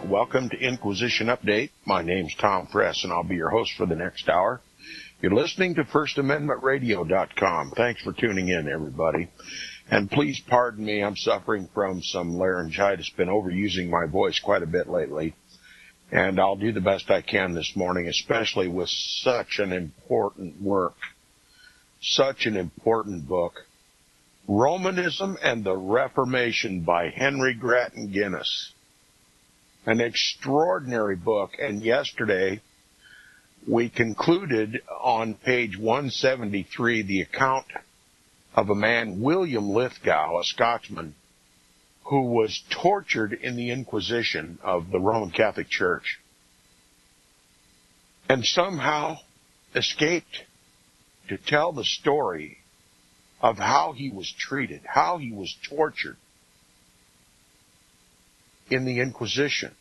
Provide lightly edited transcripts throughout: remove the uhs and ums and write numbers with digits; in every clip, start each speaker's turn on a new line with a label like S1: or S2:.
S1: Welcome to Inquisition Update. My name's Tom Press, and I'll be your host for the next hour. You're listening to FirstAmendmentRadio.com. Thanks for tuning in, everybody. And please pardon me, I'm suffering from some laryngitis. Been overusing my voice quite a bit lately. And I'll do the best I can this morning, especially with such an important work, such an important book. Romanism and the Reformation by Henry Grattan Guinness. An extraordinary book, and yesterday we concluded on page 173 the account of a man, William Lithgow, a Scotsman, who was tortured in the Inquisition of the Roman Catholic Church and somehow escaped to tell the story of how he was treated, how he was tortured in the Inquisition.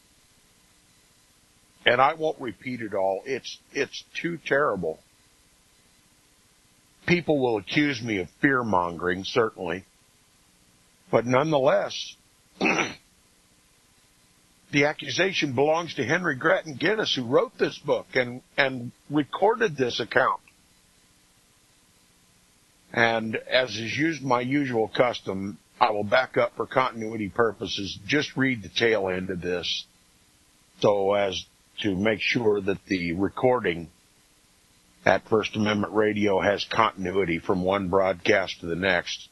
S1: And I won't repeat it all. It's too terrible. People will accuse me of fear-mongering, certainly. But nonetheless, the accusation belongs to Henry Grattan Guinness, who wrote this book and recorded this account. And as is my usual custom, I will back up for continuity purposes, just read the tail end of this so as to make sure that the recording at First Amendment Radio has continuity from one broadcast to the next.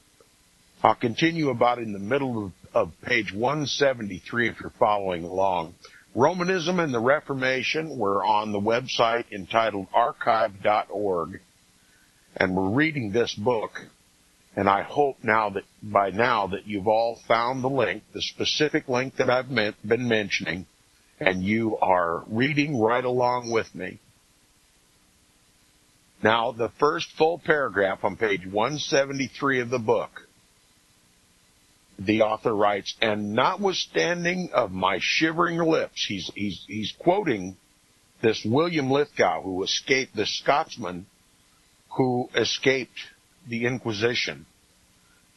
S1: I'll continue about in the middle of page 173 if you're following along. Romanism and the Reformation, we're on the website entitled archive.org. And we're reading this book, and I hope by now that you've all found the link, the specific link that I've been mentioning, and you are reading right along with me. Now, the first full paragraph on page 173 of the book, the author writes, "And notwithstanding of my shivering lips," he's quoting this William Lithgow, who escaped, the Scotsman who escaped the Inquisition,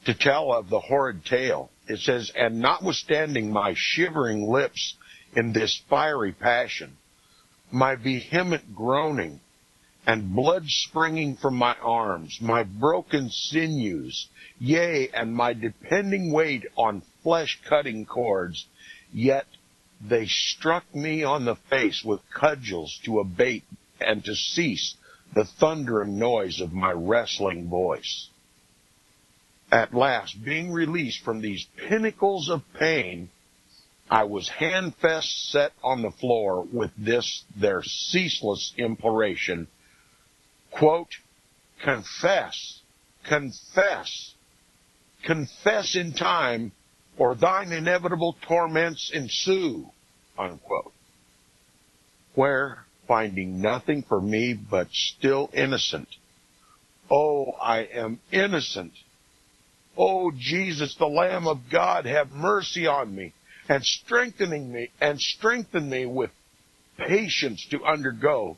S1: to tell of the horrid tale. It says, "And notwithstanding my shivering lips in this fiery passion, my vehement groaning, and blood springing from my arms, my broken sinews, yea, and my depending weight on flesh-cutting cords, yet they struck me on the face with cudgels to abate and to cease the thundering noise of my wrestling voice. At last, being released from these pinnacles of pain, I was handfast set on the floor with this their ceaseless imploration, quote, confess, confess, confess in time, or thine inevitable torments ensue, unquote. Where, finding nothing for me but still innocent. Oh, I am innocent. Oh, Jesus, the Lamb of God, have mercy on me and strengthen me with patience to undergo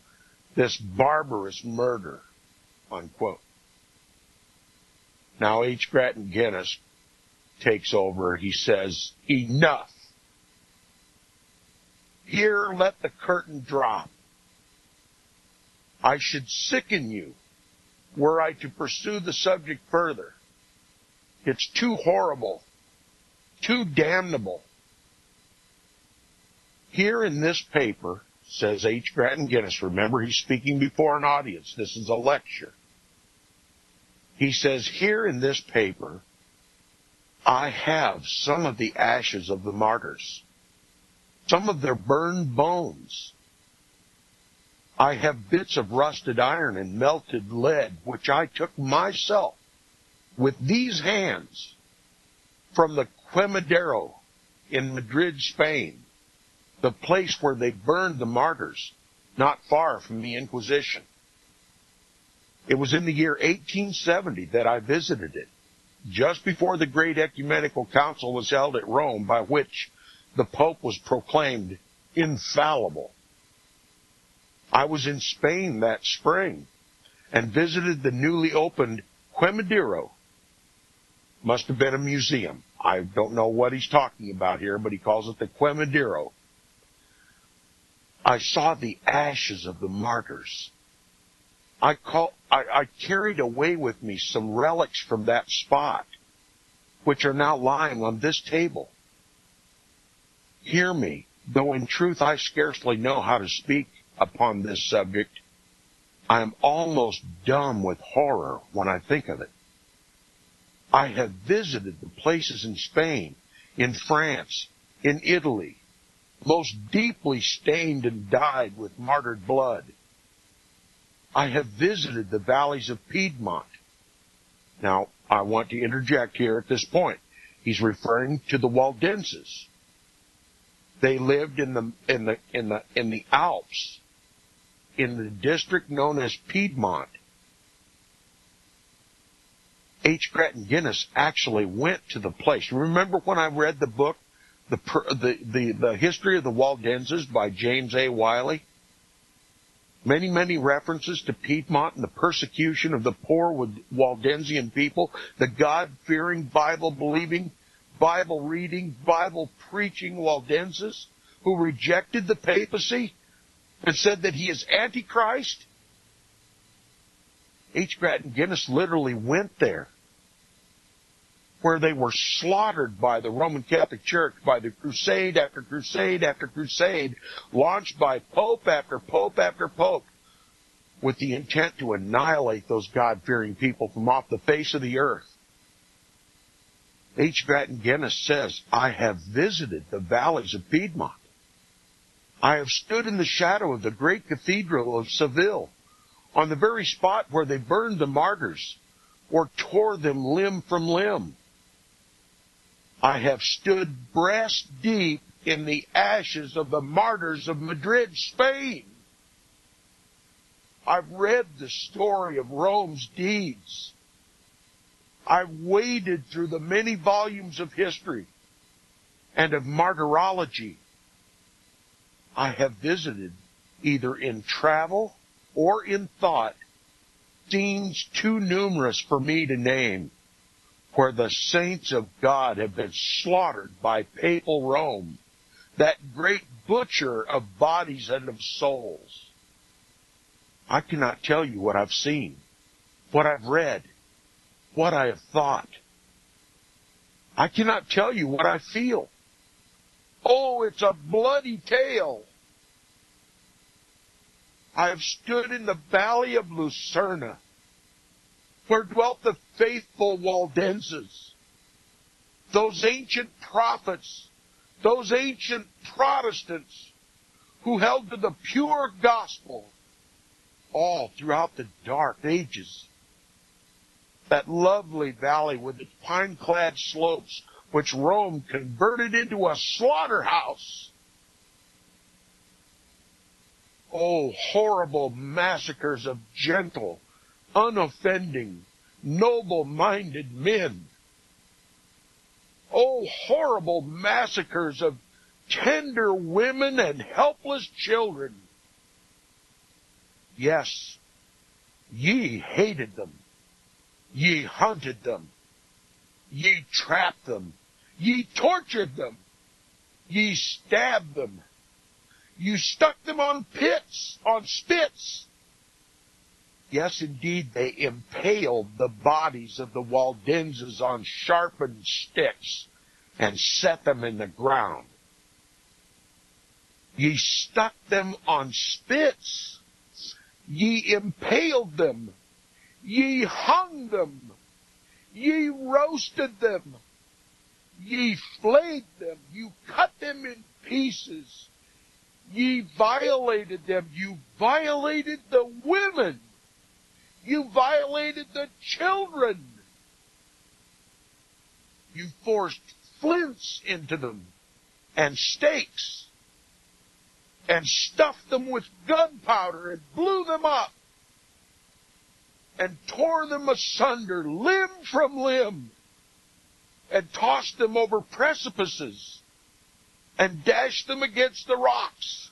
S1: this barbarous murder, unquote. Now, H. Grattan Guinness takes over. He says, enough. Here let the curtain drop. I should sicken you were I to pursue the subject further. It's too horrible, too damnable. Here in this paper, says H. Grattan Guinness, remember he's speaking before an audience, this is a lecture. He says, here in this paper, I have some of the ashes of the martyrs, some of their burned bones. I have bits of rusted iron and melted lead, which I took myself with these hands from the Quemadero in Madrid, Spain, the place where they burned the martyrs, not far from the Inquisition. It was in the year 1870 that I visited it, just before the great ecumenical council was held at Rome, by which the Pope was proclaimed infallible. I was in Spain that spring and visited the newly opened Quemadero. Must have been a museum. I don't know what he's talking about here, but he calls it the Quemadero. I saw the ashes of the martyrs. I carried away with me some relics from that spot, which are now lying on this table. Hear me, though in truth I scarcely know how to speak upon this subject. I am almost dumb with horror when I think of it. I have visited the places in Spain, in France, in Italy, most deeply stained and dyed with martyred blood. I have visited the valleys of Piedmont. Now, I want to interject here at this point. He's referring to the Waldenses. They lived in the Alps, in the district known as Piedmont. H. Grattan Guinness actually went to the place. Remember when I read the book, the History of the Waldenses by James A. Wiley? Many references to Piedmont and the persecution of the poor Waldensian people, the God-fearing, Bible-believing, Bible-reading, Bible-preaching Waldenses who rejected the papacy and said that he is Antichrist. H. Grattan Guinness literally went there, where they were slaughtered by the Roman Catholic Church, by the crusade after crusade after crusade, launched by pope after pope after pope, with the intent to annihilate those God-fearing people from off the face of the earth. H. Grattan Guinness says, I have visited the valleys of Piedmont. I have stood in the shadow of the great cathedral of Seville, on the very spot where they burned the martyrs, or tore them limb from limb. I have stood breast deep in the ashes of the martyrs of Madrid, Spain. I've read the story of Rome's deeds. I've waded through the many volumes of history and of martyrology. I have visited, either in travel or in thought, scenes too numerous for me to name, where the saints of God have been slaughtered by papal Rome, that great butcher of bodies and of souls. I cannot tell you what I've seen, what I've read, what I have thought. I cannot tell you what I feel. Oh, it's a bloody tale. I have stood in the valley of Lucerna, where dwelt the faithful Waldenses, those ancient prophets, those ancient Protestants who held to the pure gospel all throughout the dark ages. That lovely valley with its pine-clad slopes, which Rome converted into a slaughterhouse. Oh, horrible massacres of gentle, unoffending, noble-minded men. Oh, horrible massacres of tender women and helpless children. Yes, ye hated them. Ye hunted them. Ye trapped them. Ye tortured them. Ye stabbed them. You stuck them on spits. Yes, indeed, they impaled the bodies of the Waldenses on sharpened sticks and set them in the ground. Ye stuck them on spits. Ye impaled them. Ye hung them. Ye roasted them. Ye flayed them. You cut them in pieces. Ye violated them. You violated the women. You violated the children. You forced flints into them and stakes and stuffed them with gunpowder and blew them up and tore them asunder limb from limb and tossed them over precipices and dashed them against the rocks.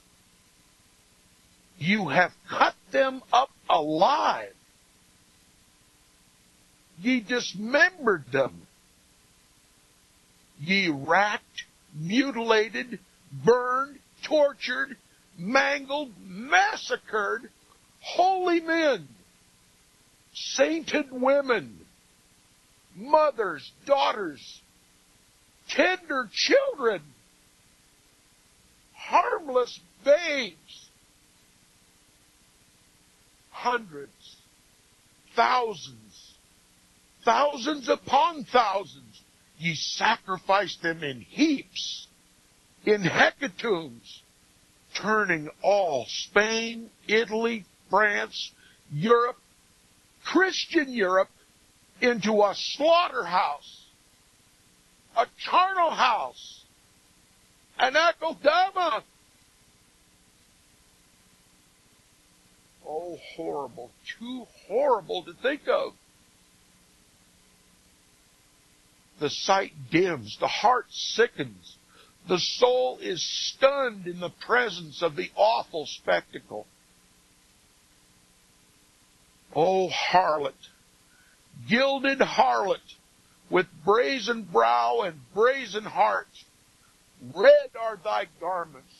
S1: You have cut them up alive. Ye dismembered them. Ye racked, mutilated, burned, tortured, mangled, massacred holy men, sainted women, mothers, daughters, tender children, harmless babes, hundreds, thousands, thousands upon thousands. Ye sacrificed them in heaps, in hecatombs, turning all Spain, Italy, France, Europe, Christian Europe, into a slaughterhouse, a charnel house, an Akeldama. Oh, horrible, too horrible to think of. The sight dims, the heart sickens, the soul is stunned in the presence of the awful spectacle. Oh, harlot, gilded harlot, with brazen brow and brazen heart, red are thy garments,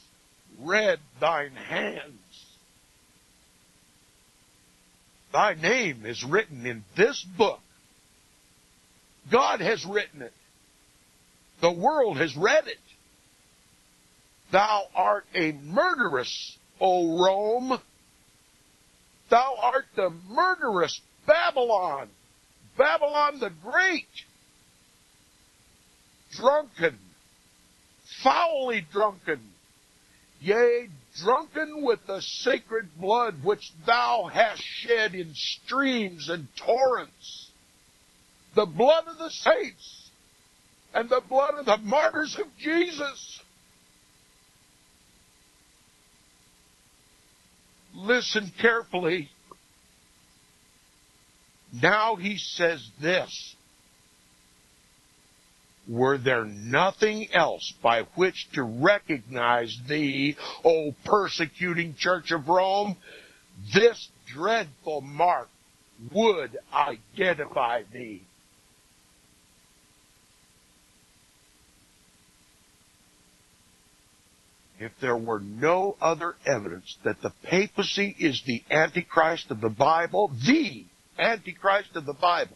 S1: red thine hands. Thy name is written in this book. God has written it. The world has read it. Thou art a murderess, O Rome. Thou art the murderous Babylon, Babylon the Great. Drunken, foully drunken, yea, drunken with the sacred blood which thou hast shed in streams and torrents, the blood of the saints and the blood of the martyrs of Jesus. Listen carefully. Now he says this. Were there nothing else by which to recognize thee, O persecuting Church of Rome? This dreadful mark would identify thee. If there were no other evidence that the papacy is the Antichrist of the Bible, the Antichrist of the Bible,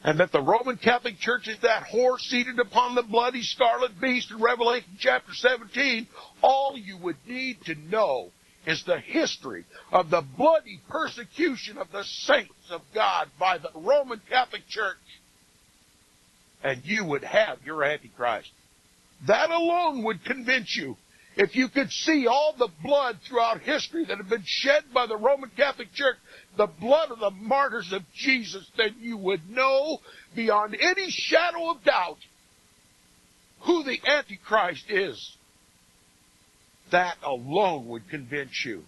S1: and that the Roman Catholic Church is that whore seated upon the bloody scarlet beast in Revelation chapter 17, all you would need to know is the history of the bloody persecution of the saints of God by the Roman Catholic Church, and you would have your Antichrist. That alone would convince you. If you could see all the blood throughout history that had been shed by the Roman Catholic Church, the blood of the martyrs of Jesus, then you would know beyond any shadow of doubt who the Antichrist is. That alone would convince you.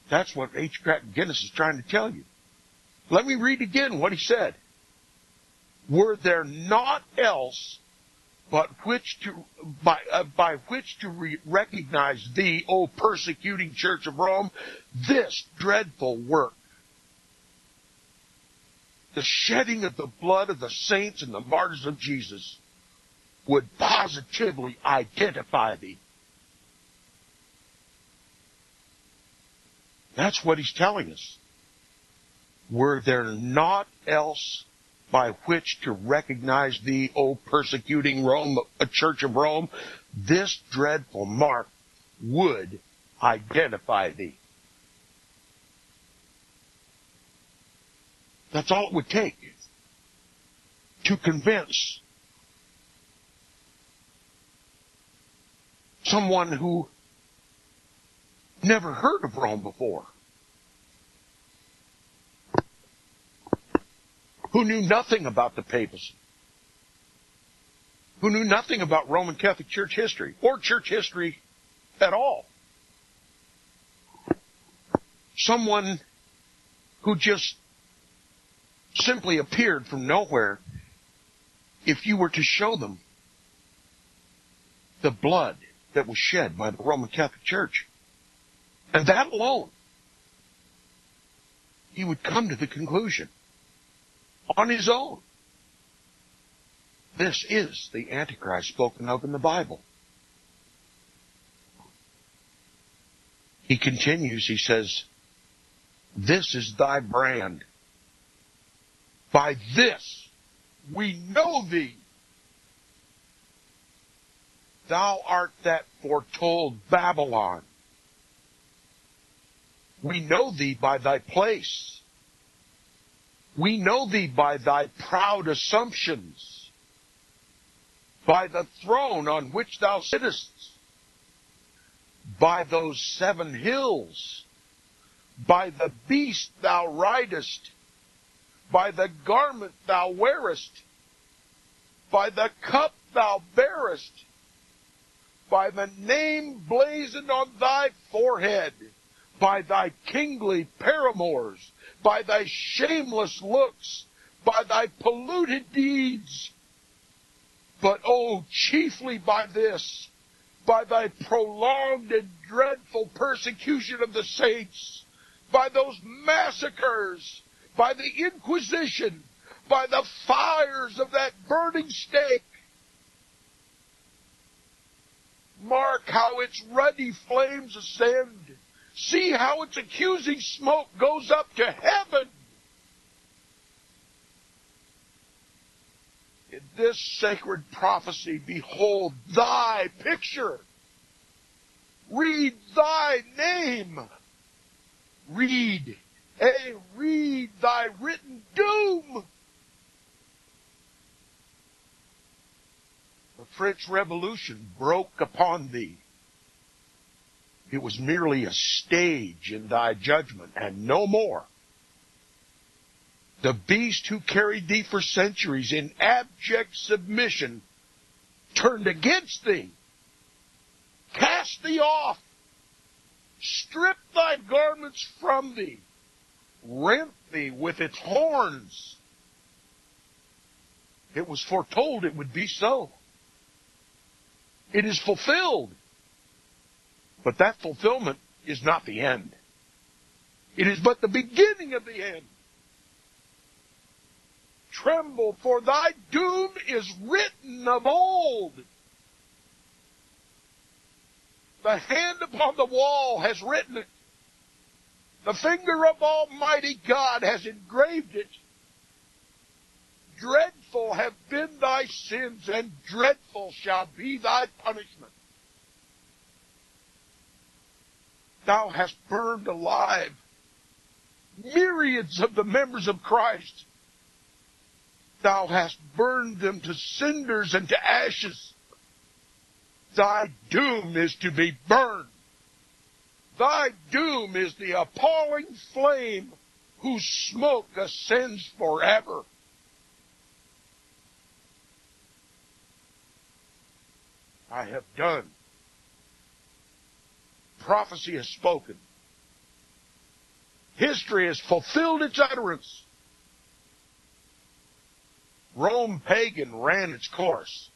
S1: That's what H. Crack Guinness is trying to tell you. Let me read again what he said. Were there naught else but by which to recognize thee, O persecuting Church of Rome, this dreadful work, the shedding of the blood of the saints and the martyrs of Jesus, would positively identify thee. That's what he's telling us. Were there naught else by which to recognize thee, O persecuting Rome, a Church of Rome, this dreadful mark would identify thee. That's all it would take to convince someone who never heard of Rome before, who knew nothing about the papacy, who knew nothing about Roman Catholic Church history, or church history at all. Someone who just simply appeared from nowhere. If you were to show them the blood that was shed by the Roman Catholic Church, and that alone, he would come to the conclusion on his own This is the Antichrist spoken of in the Bible. He continues, he says, this is thy brand. By this we know thee. Thou art that foretold Babylon. We know thee by thy place. We know thee by thy proud assumptions, by the throne on which thou sittest, by those 7 hills, by the beast thou ridest, by the garment thou wearest, by the cup thou bearest, by the name blazoned on thy forehead, by thy kingly paramours, by thy shameless looks, by thy polluted deeds. But, chiefly by this, by thy prolonged and dreadful persecution of the saints, by those massacres, by the Inquisition, by the fires of that burning stake. Mark how its ruddy flames ascend. See how its accusing smoke goes up to heaven. In this sacred prophecy, behold thy picture. Read thy name. Read thy written doom. The French Revolution broke upon thee. It was merely a stage in thy judgment, and no more. The beast who carried thee for centuries in abject submission turned against thee, cast thee off, stripped thy garments from thee, rent thee with its horns. It was foretold it would be so. It is fulfilled. But that fulfillment is not the end. It is but the beginning of the end. Tremble, for thy doom is written of old. The hand upon the wall has written it. The finger of Almighty God has engraved it. Dreadful have been thy sins, and dreadful shall be thy punishment. Thou hast burned alive myriads of the members of Christ. Thou hast burned them to cinders and to ashes. Thy doom is to be burned. Thy doom is the appalling flame whose smoke ascends forever. I have done. Prophecy has spoken. History has fulfilled its utterance. Rome pagan ran its course.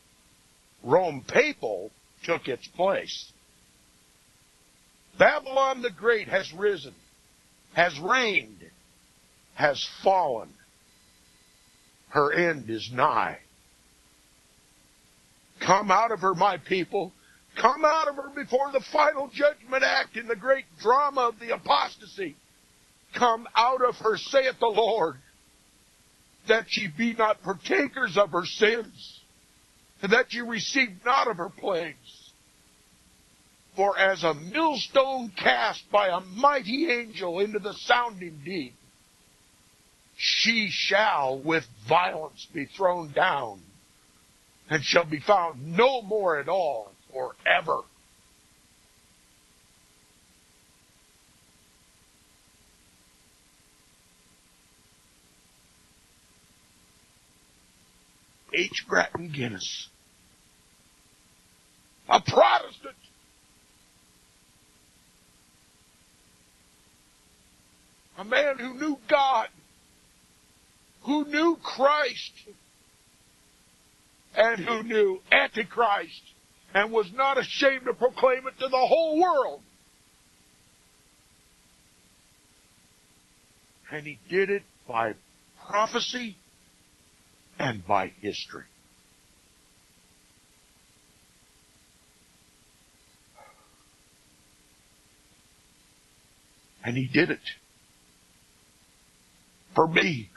S1: Rome papal took its place. Babylon the Great has risen, has reigned, has fallen. Her end is nigh. Come out of her, my people. Come out of her before the final judgment act in the great drama of the apostasy. Come out of her, saith the Lord, that ye be not partakers of her sins, and that ye receive not of her plagues. For as a millstone cast by a mighty angel into the sounding deep, she shall with violence be thrown down, and shall be found no more at all forever. H. Grattan Guinness, a Protestant, a man who knew God, who knew Christ, and who knew Antichrist, and was not ashamed to proclaim it to the whole world. And he did it by prophecy and by history. And he did it. For me.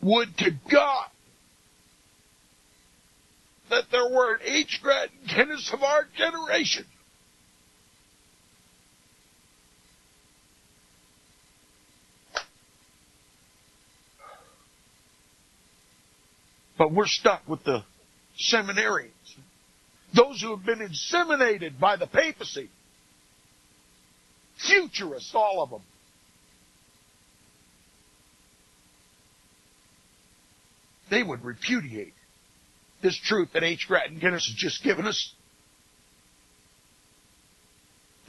S1: Would to God that there were an H. Grattan Guinness of our generation. But we're stuck with the seminarians. Those who have been inseminated by the papacy. Futurists, all of them. They would repudiate this truth that H. Grattan Guinness has just given us.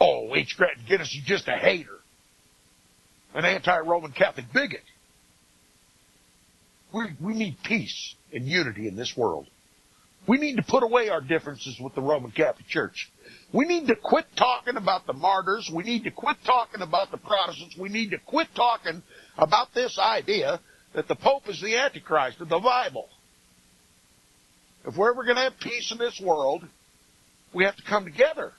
S1: Oh, H. Grattan Guinness is just a hater. An anti-Roman Catholic bigot. We need peace and unity in this world. We need to put away our differences with the Roman Catholic Church. We need to quit talking about the martyrs. We need to quit talking about the Protestants. We need to quit talking about this idea that the Pope is the Antichrist of the Bible. If we're ever going to have peace in this world, we have to come together.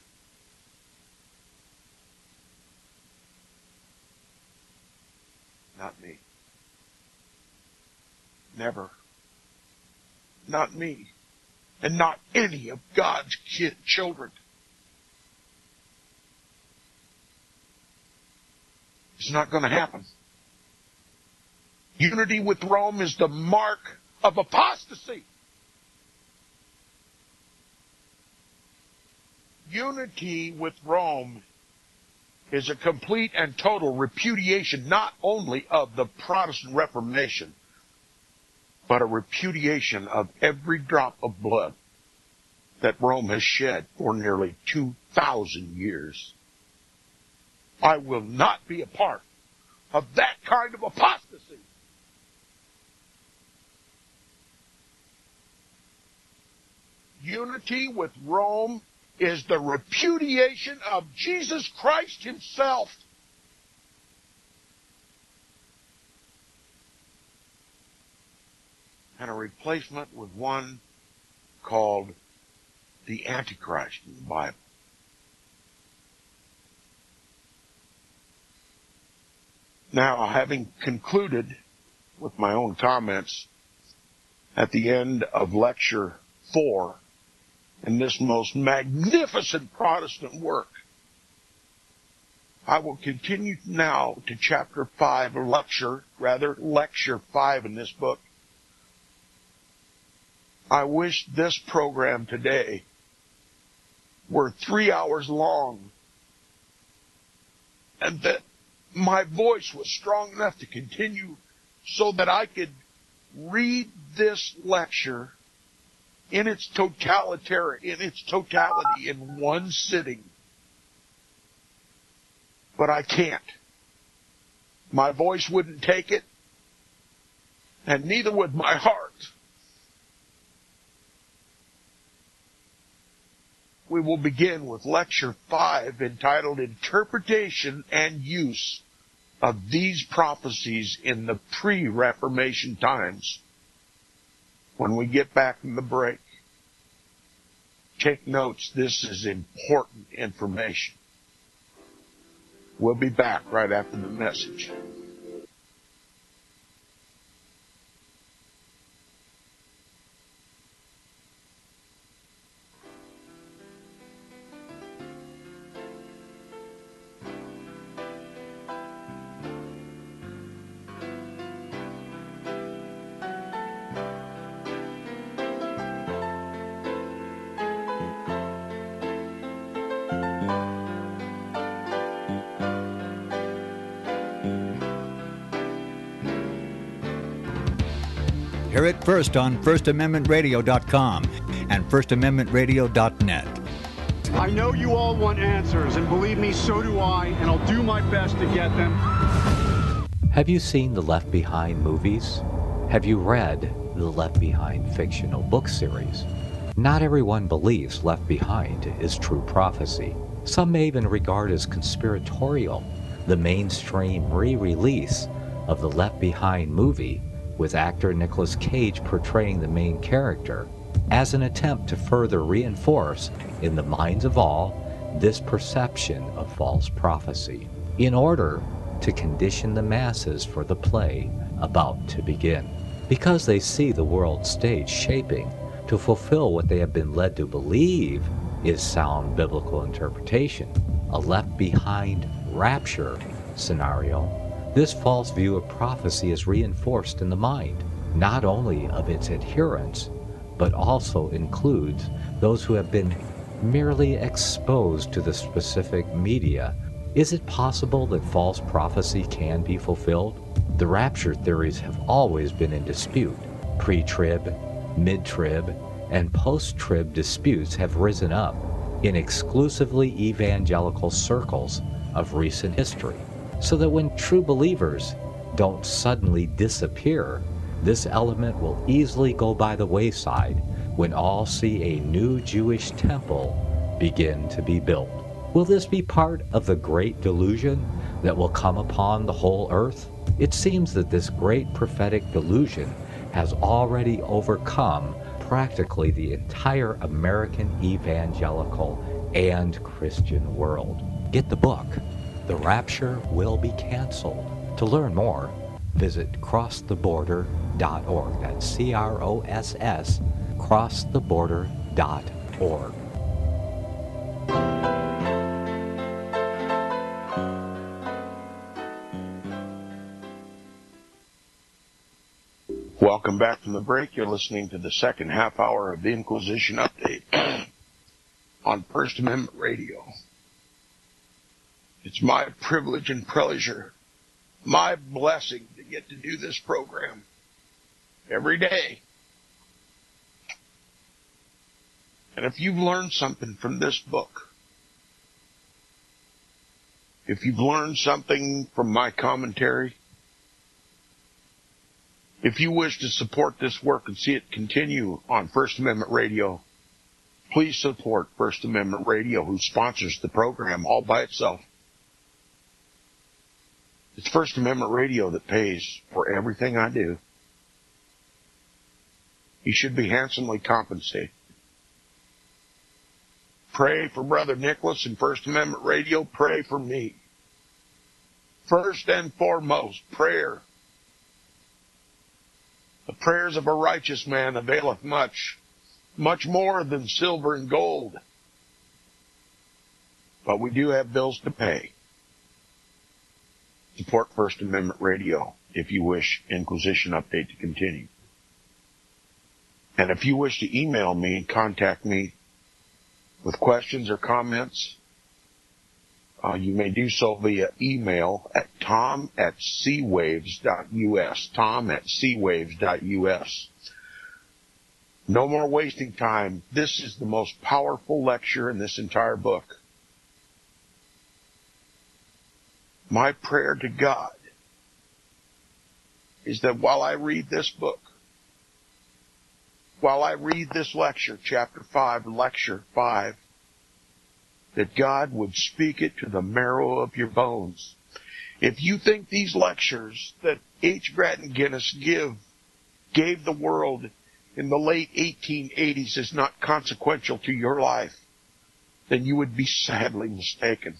S1: Not me. Never. Not me. And not any of God's children. It's not going to happen. Unity with Rome is the mark of apostasy. Unity with Rome is a complete and total repudiation not only of the Protestant Reformation, but a repudiation of every drop of blood that Rome has shed for nearly 2,000 years. I will not be a part of that kind of apostasy. Unity with Rome is the repudiation of Jesus Christ himself. And a replacement with one called the Antichrist in the Bible. Now, having concluded with my own comments at the end of Lecture 4 in this most magnificent Protestant work, I will continue now to Chapter 5, or Lecture 5 in this book. I wish this program today were 3 hours long and that my voice was strong enough to continue so that I could read this lecture in its totality in one sitting. But I can't. My voice wouldn't take it, and neither would my heart. We will begin with Lecture 5, entitled Interpretation and Use of These Prophecies in the Pre-Reformation Times. When we get back from the break, take notes. This is important information. We'll be back right after the message.
S2: Hear it first on FirstAmendmentRadio.com and FirstAmendmentRadio.net.
S3: I know you all want answers, and believe me, so do I, and I'll do my best to get them.
S4: Have you seen the Left Behind movies? Have you read the Left Behind fictional book series? Not everyone believes Left Behind is true prophecy. Some may even regard as conspiratorial the mainstream re-release of the Left Behind movie with actor Nicolas Cage portraying the main character as an attempt to further reinforce in the minds of all this perception of false prophecy, in order to condition the masses for the play about to begin. Because they see the world stage shaping to fulfill what they have been led to believe is sound biblical interpretation, a left-behind rapture scenario, this false view of prophecy is reinforced in the mind, not only of its adherents, but also includes those who have been merely exposed to the specific media. Is it possible that false prophecy can be fulfilled? The rapture theories have always been in dispute. Pre-trib, mid-trib, and post-trib disputes have risen up in exclusively evangelical circles of recent history, so that when true believers don't suddenly disappear, this element will easily go by the wayside when all see a new Jewish temple begin to be built. Will this be part of the great delusion that will come upon the whole earth? It seems that this great prophetic delusion has already overcome practically the entire American evangelical and Christian world. Get the book, The Rapture Will Be Canceled. To learn more, visit crosstheborder.org. That's CROSS, crosstheborder.org.
S1: Welcome back from the break. You're listening to the second half hour of the Inquisition Update on First Amendment Radio. It's my privilege and pleasure, my blessing to get to do this program every day. And if you've learned something from this book, if you've learned something from my commentary, if you wish to support this work and see it continue on First Amendment Radio, please support First Amendment Radio, who sponsors the program all by itself. It's First Amendment Radio that pays for everything I do. You should be handsomely compensated. Pray for Brother Nicholas and First Amendment Radio. Pray for me. First and foremost, prayer. The prayers of a righteous man availeth much, much more than silver and gold. But we do have bills to pay. Support First Amendment Radio if you wish Inquisition Update to continue. And if you wish to email me and contact me with questions or comments, you may do so via email at tom@seawaves.us, tom@seawaves.us. No more wasting time. This is the most powerful lecture in this entire book. My prayer to God is that while I read this book, while I read this lecture, Chapter 5, Lecture 5, that God would speak it to the marrow of your bones. If you think these lectures that H. Grattan Guinness gave the world in the late 1880s is not consequential to your life, then you would be sadly mistaken.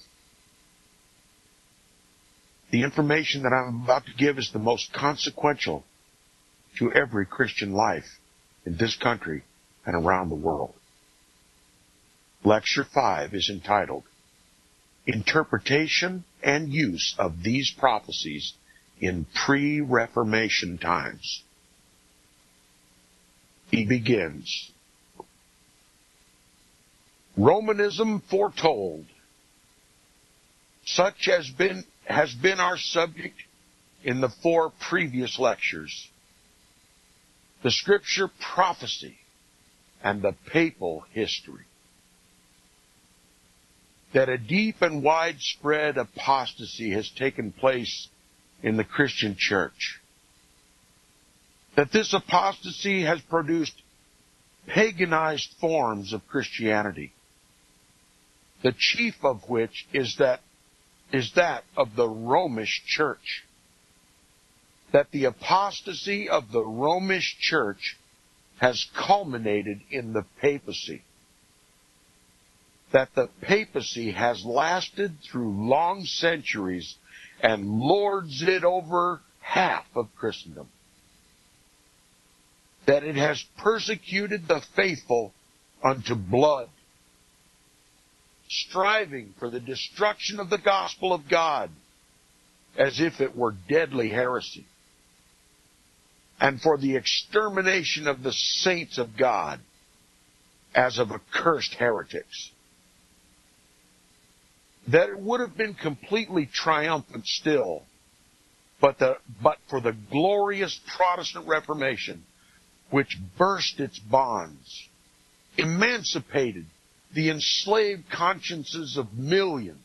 S1: The information that I'm about to give is the most consequential to every Christian life in this country and around the world. Lecture 5 is entitled, Interpretation and Use of These Prophecies in Pre-Reformation Times. He begins, Romanism foretold. Such has been our subject in the 4 previous lectures. The Scripture prophecy and the papal history. That a deep and widespread apostasy has taken place in the Christian church. That this apostasy has produced paganized forms of Christianity, the chief of which is that of the Romish Church. That the apostasy of the Romish Church has culminated in the papacy. That the papacy has lasted through long centuries and lords it over half of Christendom. That it has persecuted the faithful unto blood, striving for the destruction of the gospel of God as if it were deadly heresy, and for the extermination of the saints of God as of accursed heretics. That it would have been completely triumphant still, but for the glorious Protestant Reformation, which burst its bonds, emancipated the enslaved consciences of millions,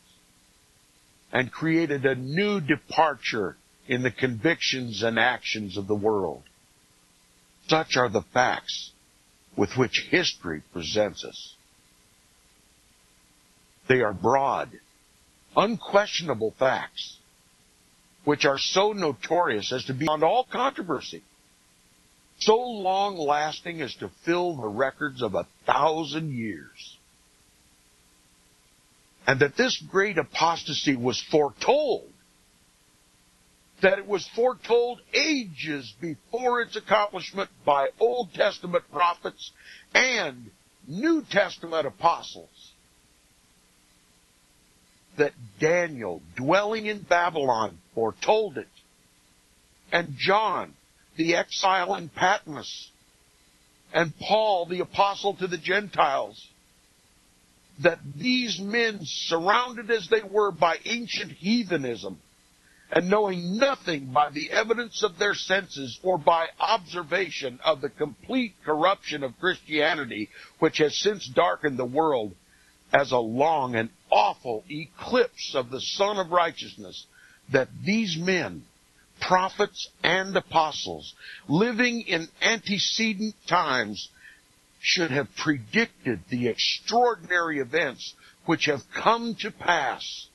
S1: and created a new departure in the convictions and actions of the world. Such are the facts with which history presents us. They are broad, unquestionable facts, which are so notorious as to be beyond all controversy, so long-lasting as to fill the records of 1,000 years. And that this great apostasy was foretold, that it was foretold ages before its accomplishment by Old Testament prophets and New Testament apostles. That Daniel, dwelling in Babylon, foretold it, and John, the exile in Patmos, and Paul, the apostle to the Gentiles, that these men, surrounded as they were by ancient heathenism, and knowing nothing by the evidence of their senses or by observation of the complete corruption of Christianity, which has since darkened the world as a long and awful eclipse of the Sun of Righteousness, that these men, prophets and apostles, living in antecedent times, should have predicted the extraordinary events which have come to pass,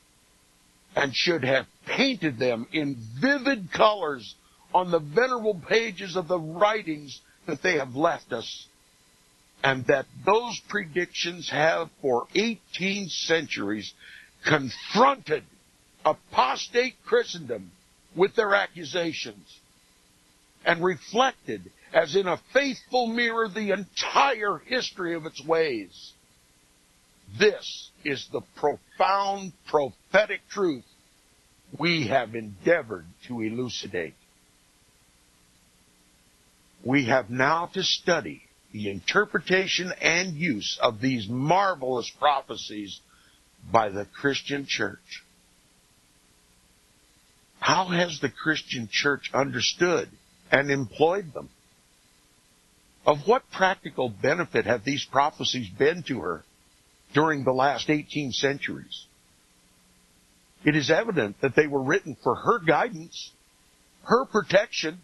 S1: and should have painted them in vivid colors on the venerable pages of the writings that they have left us, and that those predictions have for 18 centuries confronted apostate Christendom with their accusations, and reflected as in a faithful mirror the entire history of its ways. This is the profound prophetic truth we have endeavored to elucidate. We have now to study the interpretation and use of these marvelous prophecies by the Christian church. How has the Christian church understood and employed them? Of what practical benefit have these prophecies been to her during the last 18 centuries? It is evident that they were written for her guidance, her protection,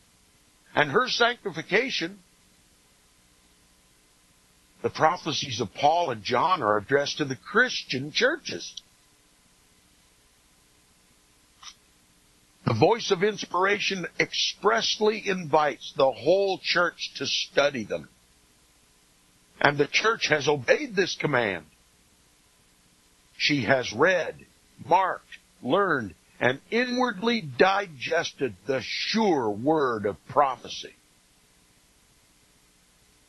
S1: and her sanctification. The prophecies of Paul and John are addressed to the Christian churches. The voice of inspiration expressly invites the whole church to study them. And the church has obeyed this command. She has read, marked, learned, and inwardly digested the sure word of prophecy.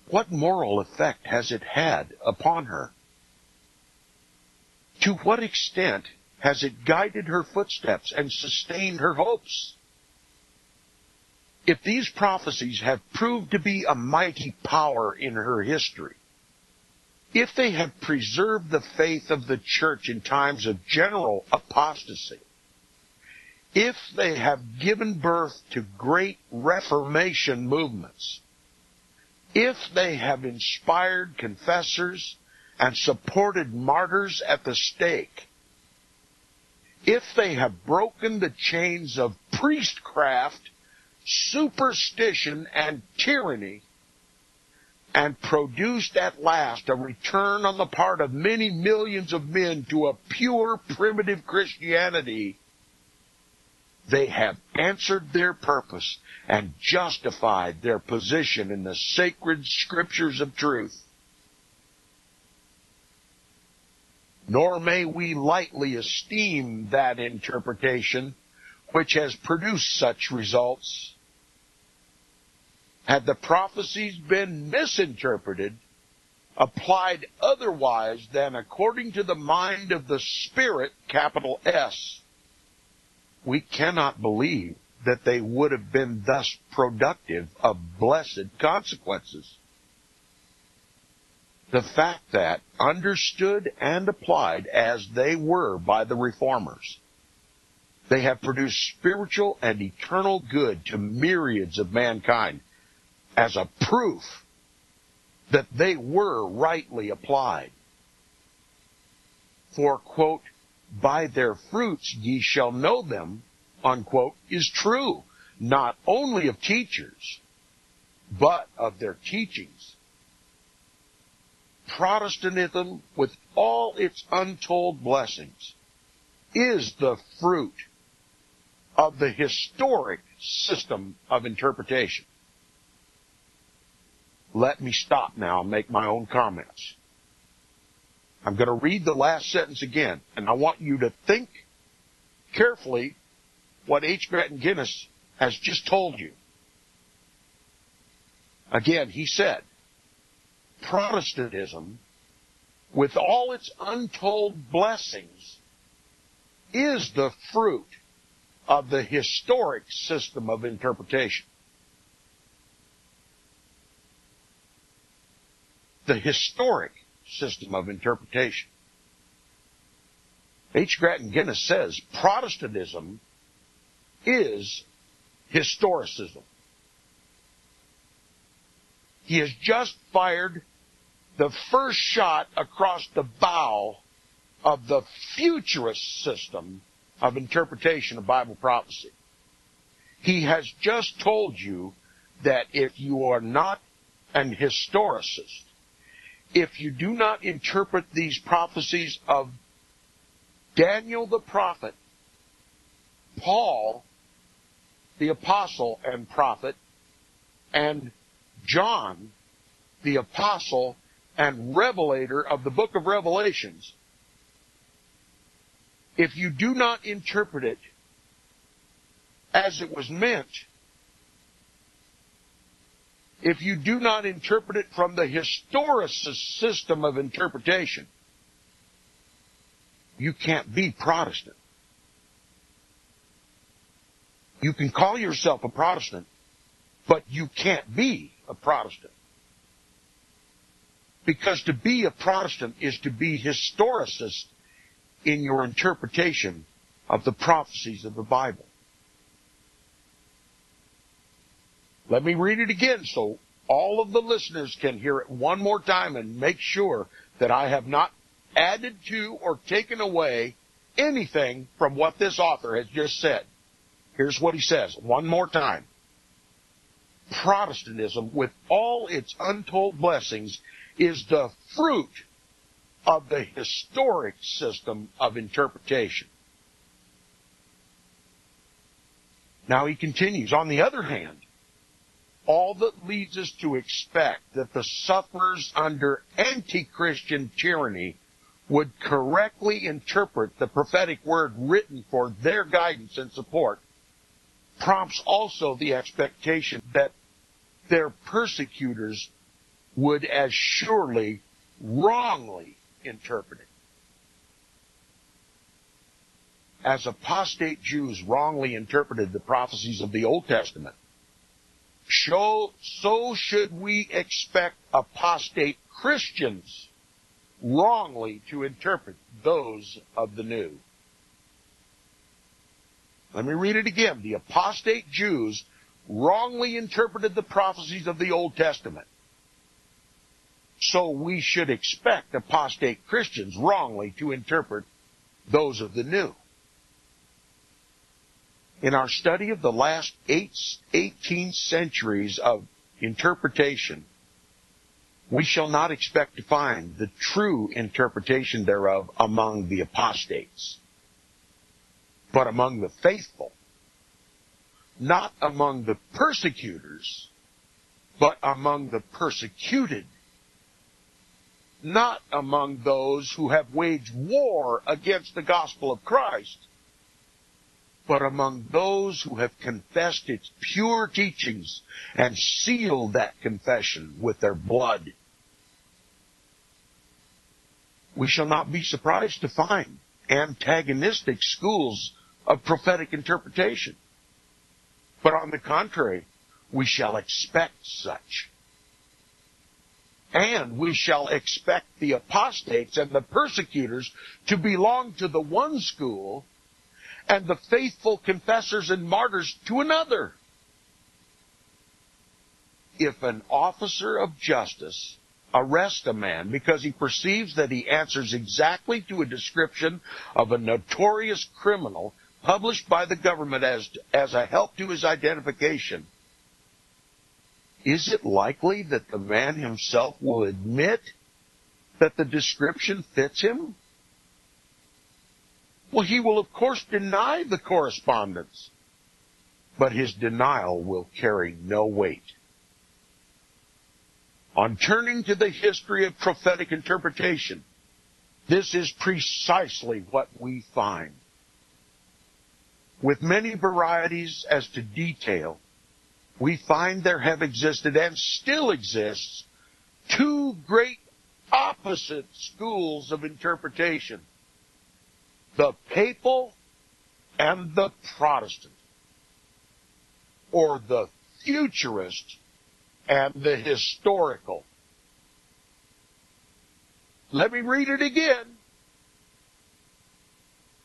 S1: What moral effect has it had upon her? To what extent has it guided her footsteps and sustained her hopes? If these prophecies have proved to be a mighty power in her history, if they have preserved the faith of the church in times of general apostasy, if they have given birth to great Reformation movements, if they have inspired confessors and supported martyrs at the stake, if they have broken the chains of priestcraft, superstition, and tyranny, and produced at last a return on the part of many millions of men to a pure primitive Christianity, They have answered their purpose and justified their position in the sacred scriptures of truth. Nor may we lightly esteem that interpretation which has produced such results. Had the prophecies been misinterpreted, applied otherwise than according to the mind of the Spirit, capital S, we cannot believe that they would have been thus productive of blessed consequences. The fact that, understood and applied as they were by the Reformers, they have produced spiritual and eternal good to myriads of mankind as a proof that they were rightly applied. For, quote, by their fruits ye shall know them, unquote, is true, not only of teachers, but of their teachings. Protestantism, with all its untold blessings, is the fruit of the historic system of interpretation. Let me stop now and make my own comments. I'm going to read the last sentence again, and I want you to think carefully what H. Grattan Guinness has just told you. Again, he said, Protestantism, with all its untold blessings, is the fruit of the historic system of interpretation. The historic system of interpretation. H. Grattan Guinness says Protestantism is historicism. He has just fired the first shot across the bow of the futurist system of interpretation of Bible prophecy. He has just told you that if you are not an historicist, if you do not interpret these prophecies of Daniel the prophet, Paul the apostle and prophet, and John the apostle and revelator of the book of Revelations, if you do not interpret it as it was meant, if you do not interpret it from the historicist system of interpretation, you can't be Protestant. You can call yourself a Protestant, but you can't be a Protestant. Because to be a Protestant is to be historicist in your interpretation of the prophecies of the Bible. Let me read it again so all of the listeners can hear it one more time and make sure that I have not added to or taken away anything from what this author has just said. Here's what he says one more time. Protestantism, with all its untold blessings, is the fruit of the historic system of interpretation. Now he continues, on the other hand, all that leads us to expect that the sufferers under anti-Christian tyranny would correctly interpret the prophetic word written for their guidance and support prompts also the expectation that their persecutors would as surely wrongly interpret it. As apostate Jews wrongly interpreted the prophecies of the Old Testament, so should we expect apostate Christians wrongly to interpret those of the New. Let me read it again. The apostate Jews wrongly interpreted the prophecies of the Old Testament. So we should expect apostate Christians wrongly to interpret those of the New. In our study of the last 18 centuries of interpretation, we shall not expect to find the true interpretation thereof among the apostates, but among the faithful not among the persecutors, but among the persecuted, not among those who have waged war against the gospel of Christ, but among those who have confessed its pure teachings and sealed that confession with their blood. We shall not be surprised to find antagonistic schools of prophetic interpretation, but on the contrary, we shall expect such. And we shall expect the apostates and the persecutors to belong to the one school and the faithful confessors and martyrs to another. If an officer of justice arrests a man because he perceives that he answers exactly to a description of a notorious criminal published by the government as a help to his identification, is it likely that the man himself will admit that the description fits him? Well, he will, of course, deny the correspondence, but his denial will carry no weight. On turning to the history of prophetic interpretation, this is precisely what we find. With many varieties as to detail, we find there have existed and still exists two great opposite schools of interpretation: the papal and the Protestant, or the futurist and the historical. Let me read it again.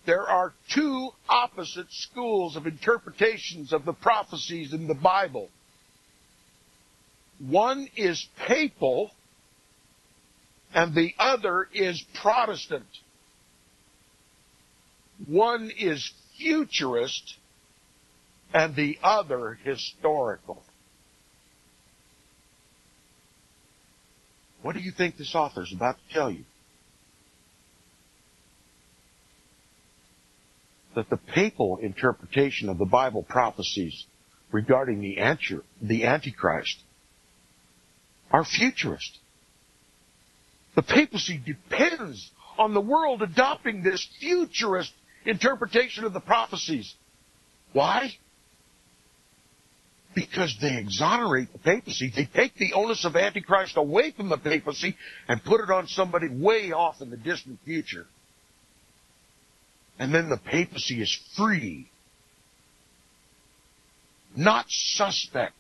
S1: There are two opposite schools of interpretations of the prophecies in the Bible. One is papal, and the other is Protestant. One is futurist, and the other historical. What do you think this author is about to tell you? That the papal interpretation of the Bible prophecies regarding the Antichrist are futurist. The papacy depends on the world adopting this futurist interpretation of the prophecies. Why? Because they exonerate the papacy. They take the onus of Antichrist away from the papacy and put it on somebody way off in the distant future. And then the papacy is free, not suspect,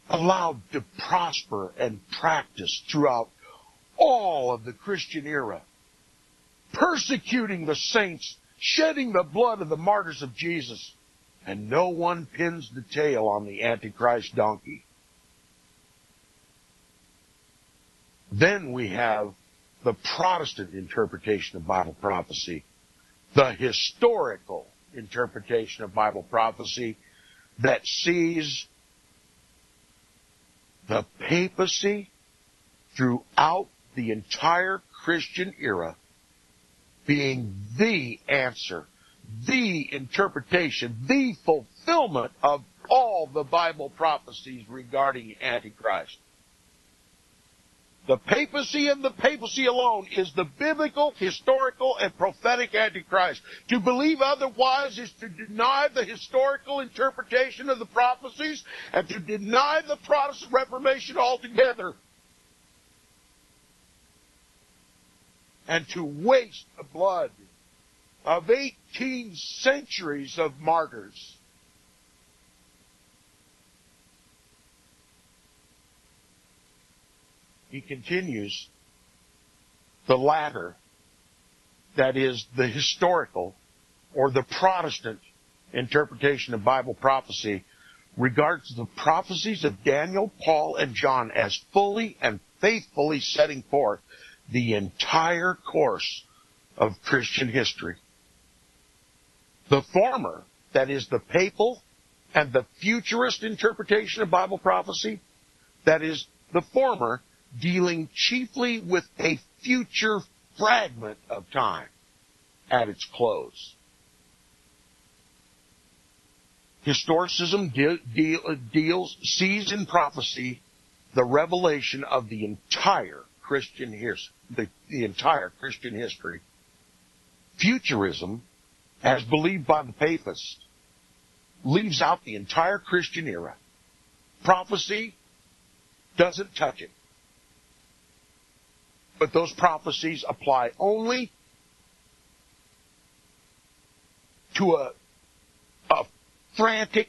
S1: allowed to prosper and practice throughout all of the Christian era, persecuting the saints, shedding the blood of the martyrs of Jesus, and no one pins the tail on the Antichrist donkey. Then we have the Protestant interpretation of Bible prophecy, the historical interpretation of Bible prophecy that sees the papacy throughout the entire Christian era being the answer, the interpretation, the fulfillment of all the Bible prophecies regarding Antichrist. The papacy and the papacy alone is the biblical, historical, and prophetic Antichrist. To believe otherwise is to deny the historical interpretation of the prophecies and to deny the Protestant Reformation altogether. And to waste the blood of 18 centuries of martyrs. He continues, the latter, that is the historical or the Protestant interpretation of Bible prophecy, regards the prophecies of Daniel, Paul, and John as fully and faithfully setting forth the entire course of Christian history. The former, that is the papal and the futurist interpretation of Bible prophecy, that is the former, dealing chiefly with a future fragment of time at its close. Historicism sees in prophecy the revelation of the entire Christian history. The entire Christian history. Futurism, as believed by the papists, leaves out the entire Christian era. Prophecy doesn't touch it. But those prophecies apply only to a frantic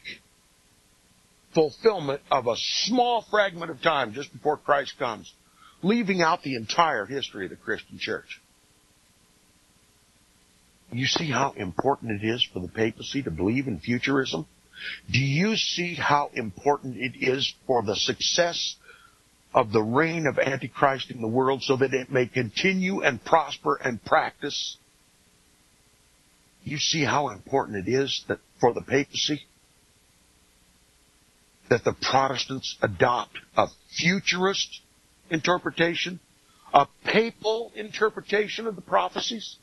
S1: fulfillment of a small fragment of time just before Christ comes, leaving out the entire history of the Christian church. You see how important it is for the papacy to believe in futurism? Do you see how important it is for the success of the reign of Antichrist in the world so that it may continue and prosper and practice? You see how important it is that for the papacy that the Protestants adopt a futurist interpretation, a papal interpretation of the prophecies?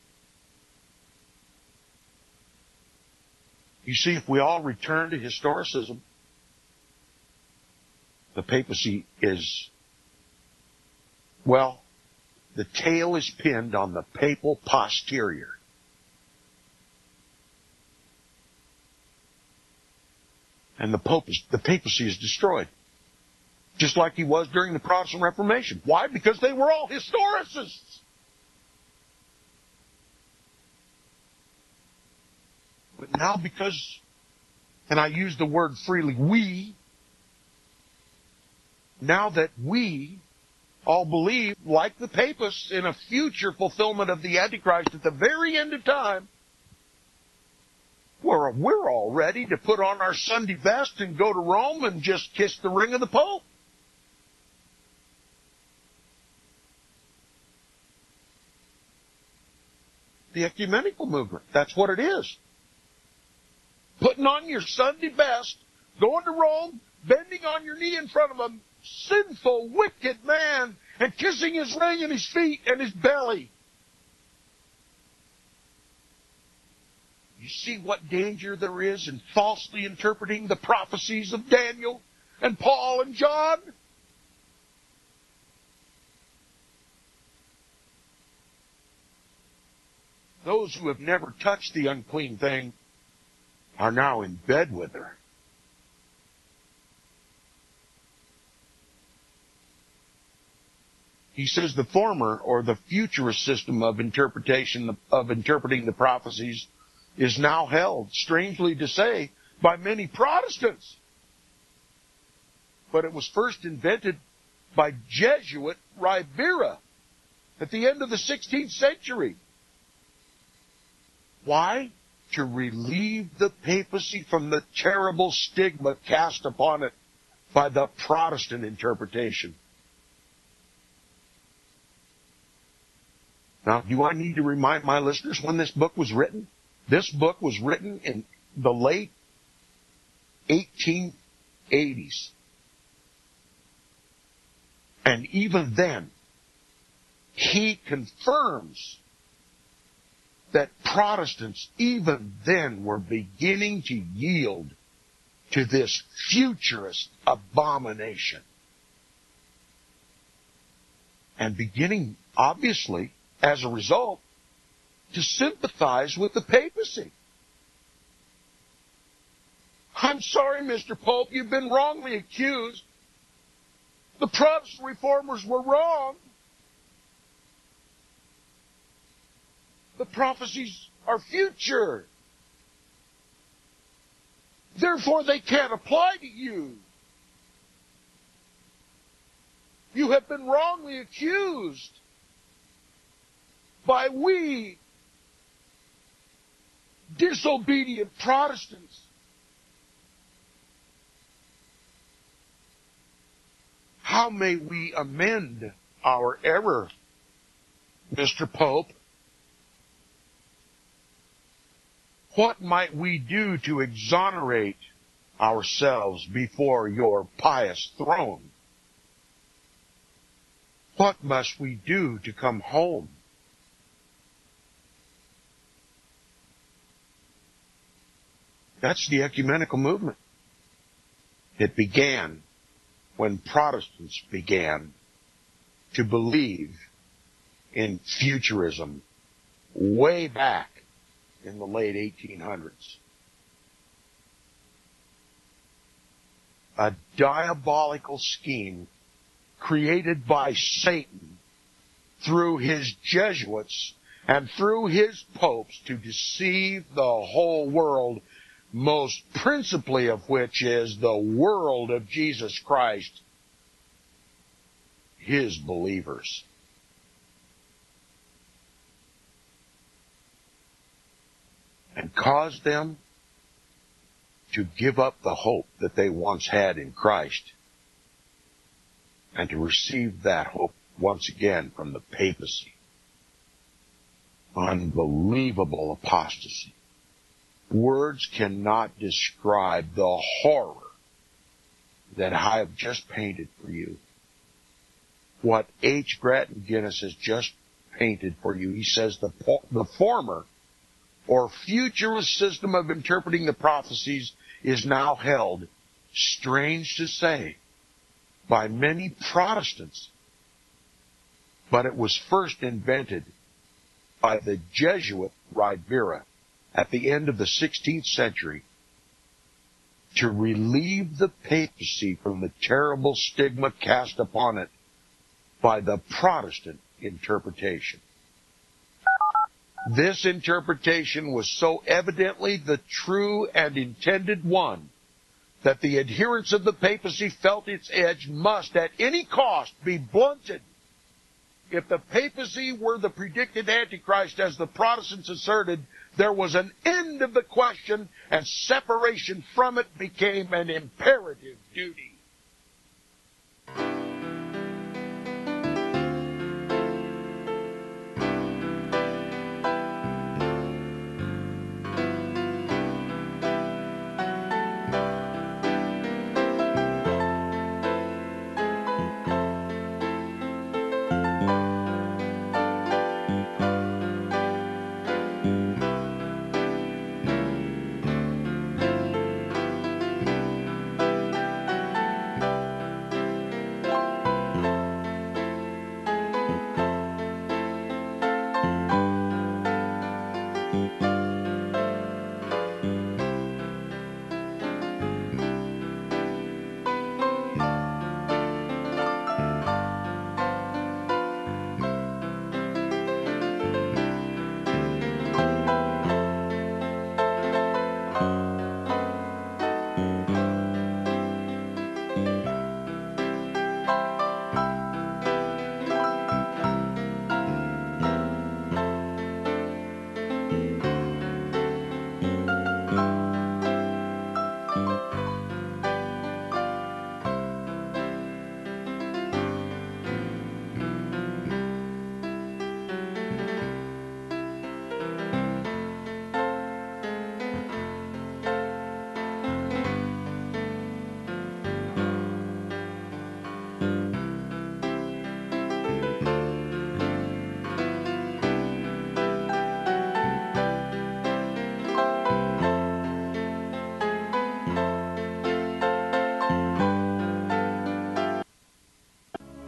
S1: You see, if we all return to historicism, the papacy is, well, the tail is pinned on the papal posterior. And the papacy is destroyed. Just like he was during the Protestant Reformation. Why? Because they were all historicists. But now because, and I use the word freely, now that we all believe, like the papists, in a future fulfillment of the Antichrist at the very end of time, we're all ready to put on our Sunday best and go to Rome and just kiss the ring of the Pope. The ecumenical movement, that's what it is. Putting on your Sunday best, going to Rome, bending on your knee in front of a sinful, wicked man, and kissing his ring and his feet and his belly. You see what danger there is in falsely interpreting the prophecies of Daniel and Paul and John? Those who have never touched the unclean thing are now in bed with her. He says the former, or the futurist system of interpreting the prophecies, is now held, strangely to say, by many Protestants. But it was first invented by Jesuit Ribera at the end of the 16th century. Why? To relieve the papacy from the terrible stigma cast upon it by the Protestant interpretation. Now, do I need to remind my listeners when this book was written? This book was written in the late 1880s. And even then, he confirms that Protestants even then were beginning to yield to this futurist abomination. And beginning, obviously, as a result, to sympathize with the papacy. I'm sorry, Mr. Pope, you've been wrongly accused. The Protestant reformers were wrong. The prophecies are future. Therefore, they can't apply to you. You have been wrongly accused by we disobedient Protestants. How may we amend our error, Mr. Pope? What might we do to exonerate ourselves before your pious throne? What must we do to come home? That's the ecumenical movement. It began when Protestants began to believe in futurism way back in the late 1800s. A diabolical scheme created by Satan through his Jesuits and through his popes to deceive the whole world, most principally of which is the world of Jesus Christ, his believers. And caused them to give up the hope that they once had in Christ and to receive that hope once again from the papacy. Unbelievable apostasy. Words cannot describe the horror that I have just painted for you. What H. Grattan Guinness has just painted for you. He says the former or futurist system of interpreting the prophecies is now held, strange to say, by many Protestants. But it was first invented by the Jesuit Ribera at the end of the 16th century to relieve the papacy from the terrible stigma cast upon it by the Protestant interpretation. This interpretation was so evidently the true and intended one that the adherents of the papacy felt its edge must at any cost be blunted. If the papacy were the predicted Antichrist, as the Protestants asserted, there was an end of the question, and separation from it became an imperative duty.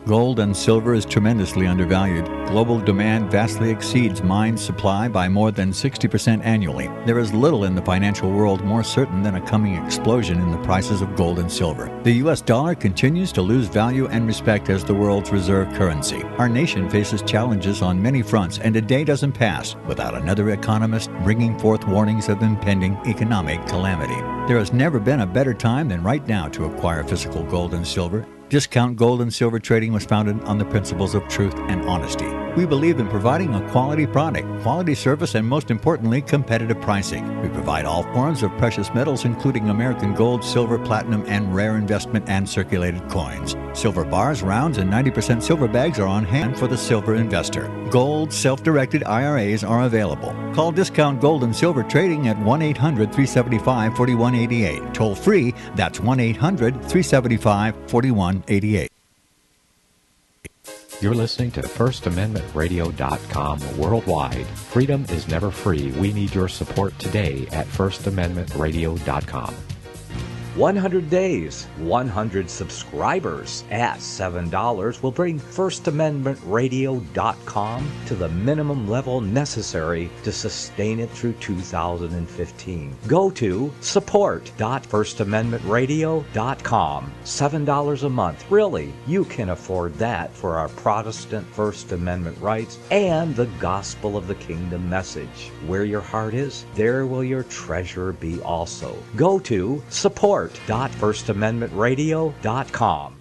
S2: Gold and silver is tremendously undervalued. Global demand vastly exceeds mine supply by more than 60% annually. There is little in the financial world more certain than a coming explosion in the prices of gold and silver. The U.S. dollar continues to lose value and respect as the world's reserve currency. Our nation faces challenges on many fronts, and a day doesn't pass without another economist bringing forth warnings of impending economic calamity. There has never been a better time than right now to acquire physical gold and silver. Discount Gold and Silver Trading was founded on the principles of truth and honesty. We believe in providing a quality product, quality service, and most importantly, competitive pricing. We provide all forms of precious metals, including American gold, silver, platinum, and rare investment and circulated coins. Silver bars, rounds, and 90% silver bags are on hand for the silver investor. Gold self-directed IRAs are available. Call Discount Gold and Silver Trading at 1-800-375-4188. Toll free, that's 1-800-375-4188.
S4: You're listening to FirstAmendmentRadio.com worldwide. Freedom is never free. We need your support today at FirstAmendmentRadio.com.
S5: 100 days, 100 subscribers at $7 will bring FirstAmendmentRadio.com to the minimum level necessary to sustain it through 2015. Go to support.FirstAmendmentRadio.com. $7 a month. Really, you can afford that for our Protestant First Amendment rights and the gospel of the kingdom message. Where your heart is, there will your treasure be also. Go to support.FirstAmendmentRadio.com.